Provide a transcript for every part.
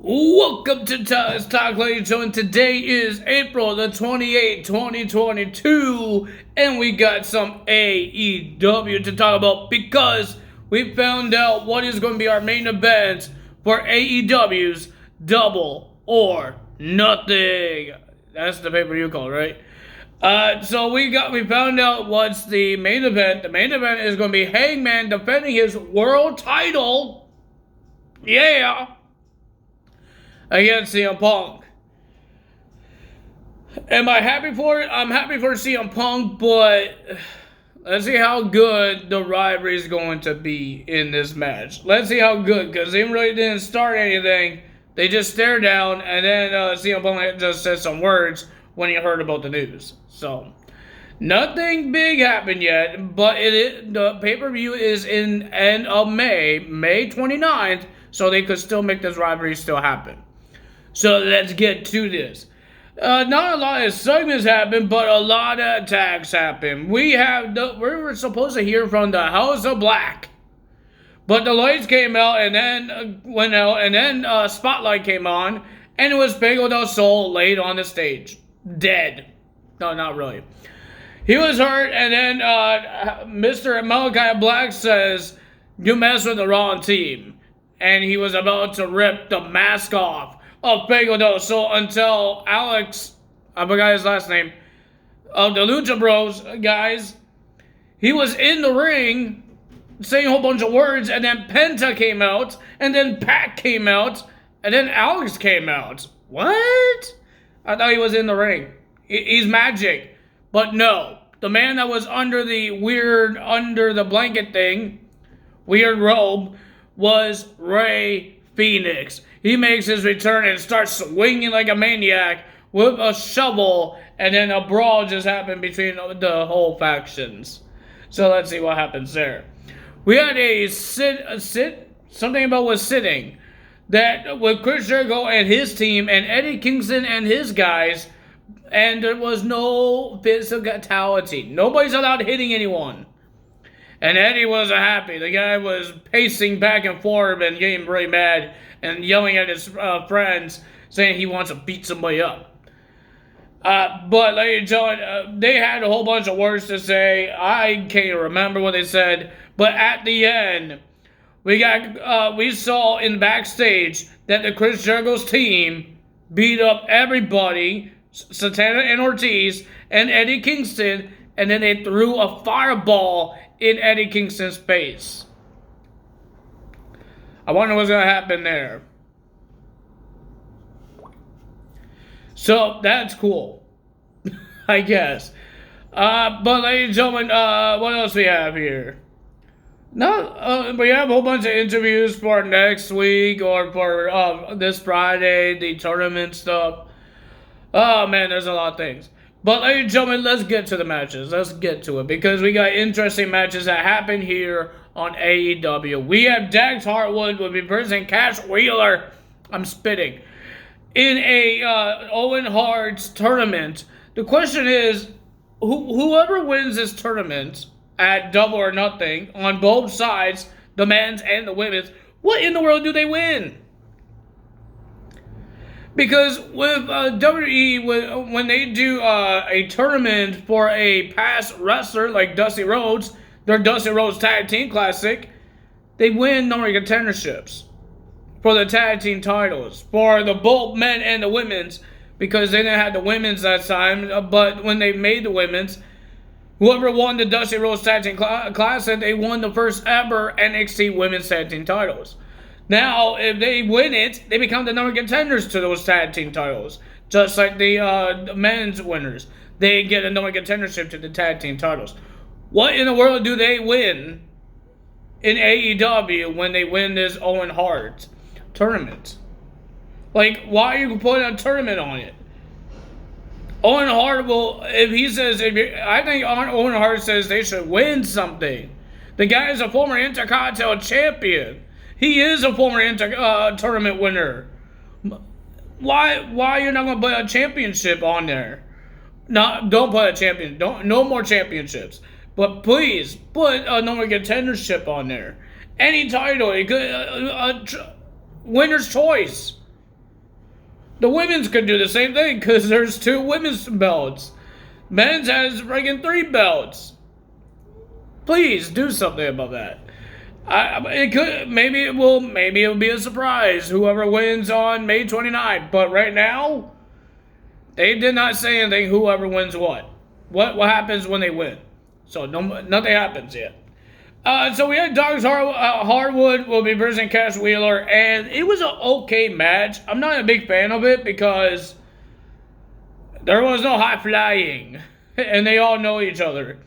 Welcome to Tyler's Talk, ladies and gentlemen. Today is April the 28th, 2022, and we got some AEW to talk about because we found out what is going to be our main event for AEW's Double or Nothing. That's the pay-per-view call, right? So we found out what's the main event. The main event is going to be Hangman defending his world title. Yeah. Against CM Punk. Am I happy for it? I'm happy for CM Punk, but let's see how good the rivalry is going to be in this match. Let's see how good, because they really didn't start anything. They just stared down, and then CM Punk just said some words when he heard about the news. So, nothing big happened yet, but the pay-per-view is in end of May 29th, so they could still make this rivalry still happen. So let's get to this. Not a lot of segments happen, but a lot of attacks happen. We were supposed to hear from the House of Black, but the lights came out and then went out, and then Spotlight came on, and it was Pedro del Sol laid on the stage, dead. No, not really. He was hurt, and then Mr. Malachi Black says, "You messed with the wrong team," and he was about to rip the mask off of Pedro del Sol until Alex, I forgot his last name, of the Lucha Bros guys, he was in the ring saying a whole bunch of words, and then Penta came out, and then Pac came out, and then Alex came out. What? I thought he was in the ring. He's magic. But no, the man that was under the blanket thing, weird robe, was Rey Fenix. He makes his return and starts swinging like a maniac with a shovel, and then a brawl just happened between the whole factions. So let's see what happens there. We had something about was sitting, that with Chris Jericho and his team and Eddie Kingston and his guys, and there was no physicality. Nobody's allowed hitting anyone. And Eddie wasn't happy. The guy was pacing back and forth and getting really mad and yelling at his friends, saying he wants to beat somebody up. But ladies and gentlemen, they had a whole bunch of words to say. I can't remember what they said. But at the end, we saw in backstage that the Chris Jericho's team beat up everybody, Santana and Ortiz and Eddie Kingston, and then they threw a fireball in Eddie Kingston's face. I wonder what's going to happen there. So, that's cool. I guess. But ladies and gentlemen, what else we have here? We have a whole bunch of interviews for next week or for this Friday, the tournament stuff. Oh man, there's a lot of things. But ladies and gentlemen, let's get to the matches. Let's get to it, because we got interesting matches that happen here on AEW. We have Dax Harwood will be versing Cash Wheeler. I'm spitting. In a Owen Hart's tournament. The question is, whoever wins this tournament at Double or Nothing, on both sides, the men's and the women's, what in the world do they win? Because with WWE, when they do a tournament for a past wrestler like Dusty Rhodes, their Dusty Rhodes Tag Team Classic, they win number contenderships for the tag team titles, for the both men and the women's, because they didn't have the women's that time, but when they made the women's, whoever won the Dusty Rhodes Tag Team Classic, they won the first ever NXT Women's Tag Team titles. Now, if they win it, they become the number contenders to those tag team titles. Just like the men's winners. They get a number contendership to the tag team titles. What in the world do they win in AEW when they win this Owen Hart tournament? Like, why are you putting a tournament on it? Owen Hart will, I think Owen Hart says they should win something. The guy is a former Intercontinental Champion. He is a former tournament winner. Why you're not gonna put a championship on there? No, don't put a champion. No more championships. But please put a number contendership on there. Any title, winner's choice. The women's could do the same thing because there's 2 women's belts. Men's has friggin' 3 belts. Please do something about that. It could, maybe it'll be a surprise. Whoever wins on May 29th. But right now, they did not say anything. Whoever wins what happens when they win. So nothing happens yet. So we had Dogs Hardwood will be versus Cash Wheeler, and it was an okay match. I'm not a big fan of it because there was no high flying, and they all know each other.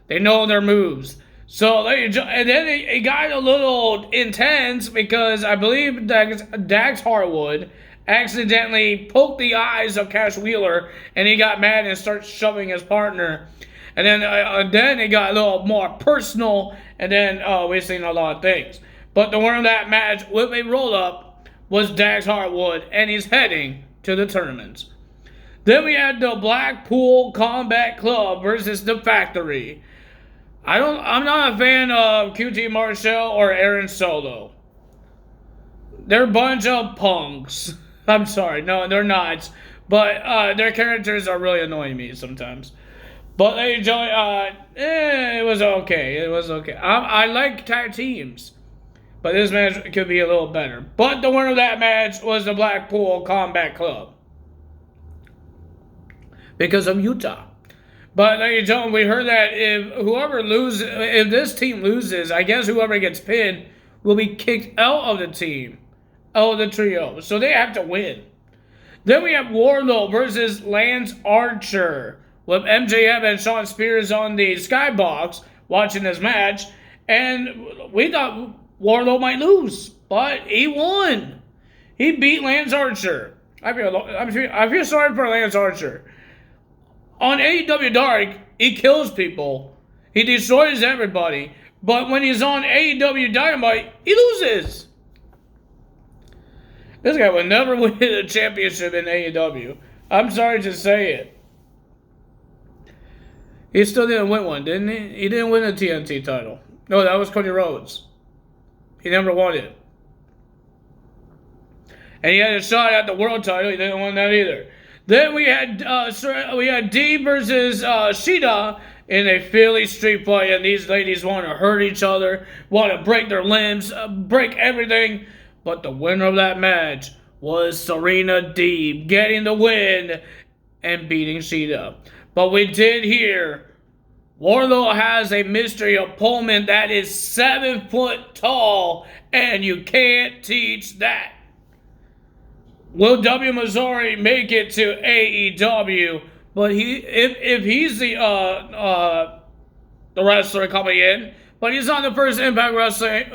They know their moves. So and then it got a little intense because I believe Dax Harwood accidentally poked the eyes of Cash Wheeler, and he got mad and started shoving his partner. And then it got a little more personal, and then we've seen a lot of things. But the winner of that match with a roll-up was Dax Harwood, and he's heading to the tournaments. Then we had the Blackpool Combat Club versus the Factory. I'm not a fan of QT Marshall or Aaron Solo. They're a bunch of punks. I'm sorry, no, they're not. But their characters are really annoying me sometimes. But they enjoy. It was okay. It was okay. I like tag teams, but this match could be a little better. But the winner of that match was the Blackpool Combat Club because of Utah. But ladies and gentlemen, we heard that if this team loses, I guess whoever gets pinned will be kicked out of the team, out of the trio. So they have to win. Then we have Wardlow versus Lance Archer with MJF and Shawn Spears on the skybox watching this match, and we thought Wardlow might lose, but he won. He beat Lance Archer. I feel sorry for Lance Archer. On AEW Dark, he kills people. He destroys everybody. But when he's on AEW Dynamite, he loses. This guy would never win a championship in AEW. I'm sorry to say it. He still didn't win one, didn't he? He didn't win a TNT title. No, that was Cody Rhodes. He never won it. And he had a shot at the world title. He didn't win that either. Then we had D versus Shida in a Philly street fight, and these ladies want to hurt each other, want to break their limbs, break everything. But the winner of that match was Serena Deeb, getting the win and beating Shida. But we did hear Wardlow has a mystery opponent that is 7 foot tall, and you can't teach that. Will W. Missouri make it to AEW? But if he's the wrestler coming in, but he's not the first Impact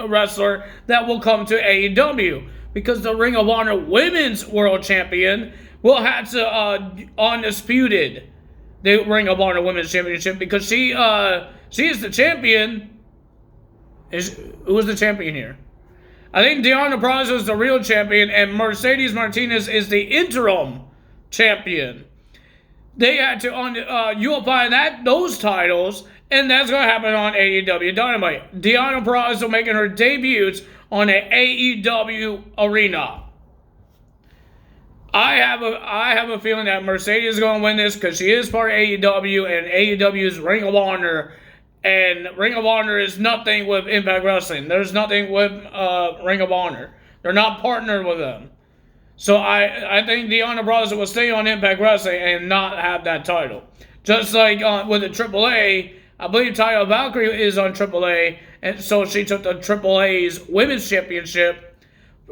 wrestler that will come to AEW, because the Ring of Honor Women's World Champion will have to undisputed the Ring of Honor Women's Championship, because she is the champion. Who was the champion here? I think Deonna Purrazzo is the real champion, and Mercedes Martinez is the interim champion. They had to unify those titles, and that's going to happen on AEW Dynamite. Deonna Purrazzo making her debuts on an AEW arena. I have a feeling that Mercedes is going to win this because she is part of AEW, and AEW's Ring of Honor. And Ring of Honor is nothing with Impact Wrestling. There's nothing with Ring of Honor. They're not partnered with them. So I think Deonna Purrazzo will stay on Impact Wrestling and not have that title. Just like with the AAA, I believe Taya Valkyrie is on AAA, and so she took the AAA's Women's Championship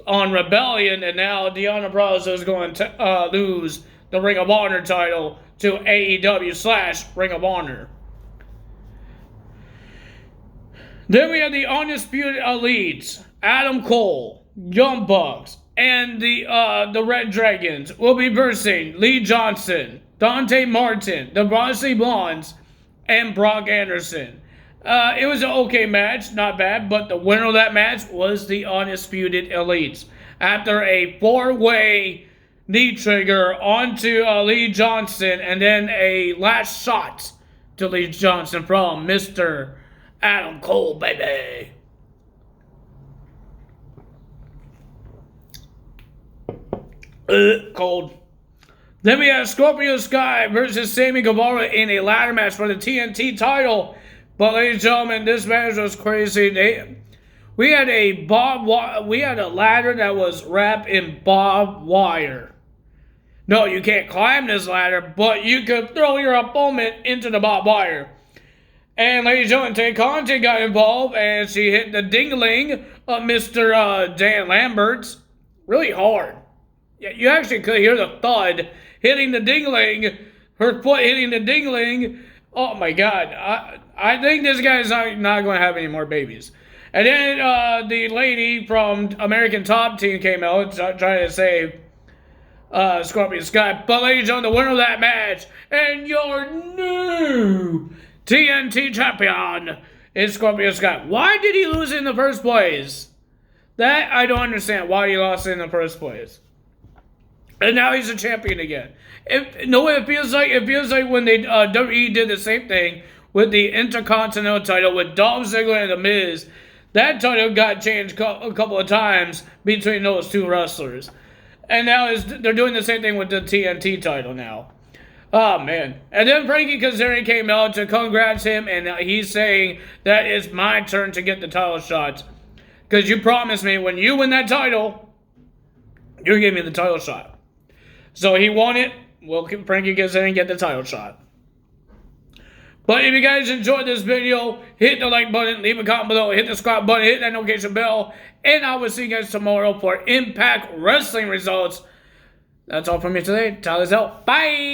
on Rebellion, and now Deonna Purrazzo is going to lose the Ring of Honor title to AEW / Ring of Honor. Then we have the Undisputed Elites, Adam Cole, Young Bucks, and the Red Dragons will be versing Lee Johnson, Dante Martin, the Bossy Blondes, and Brock Anderson. It was an okay match, not bad, but the winner of that match was the Undisputed Elites. After a 4-way knee trigger onto Lee Johnson, and then a last shot to Lee Johnson from Mr. Adam Cole, baby. Cold. Then we have Scorpio Sky versus Sammy Guevara in a ladder match for the TNT title. But ladies and gentlemen, this match was crazy. We had a ladder that was wrapped in barbed wire. No, you can't climb this ladder, but you could throw your opponent into the barbed wire. And ladies and gentlemen, Tay Conti got involved, and she hit the dingling of Mr. Dan Lambert's really hard. Yeah, you actually could hear the thud hitting the dingling, her foot hitting the dingling. Oh my God. I think this guy's not going to have any more babies. And then the lady from American Top Team came out trying to save Scorpio Sky. But ladies and gentlemen, the winner of that match and your new TNT champion is Scorpio Sky. Why did he lose in the first place? That I don't understand why he lost in the first place. And now he's a champion again. It feels like when they WWE did the same thing with the Intercontinental title with Dolph Ziggler and The Miz. That title got changed a couple of times between those two wrestlers. And now they're doing the same thing with the TNT title now. Oh, man. And then Frankie Kazarian came out to congrats him, and he's saying that it's my turn to get the title shot. Because you promised me when you win that title, you're giving me the title shot. So he won it. Well, Frankie Kazarian get the title shot. But if you guys enjoyed this video, hit the like button, leave a comment below, hit the subscribe button, hit that notification bell, and I will see you guys tomorrow for Impact Wrestling results. That's all from me today. Tyler's out. Bye!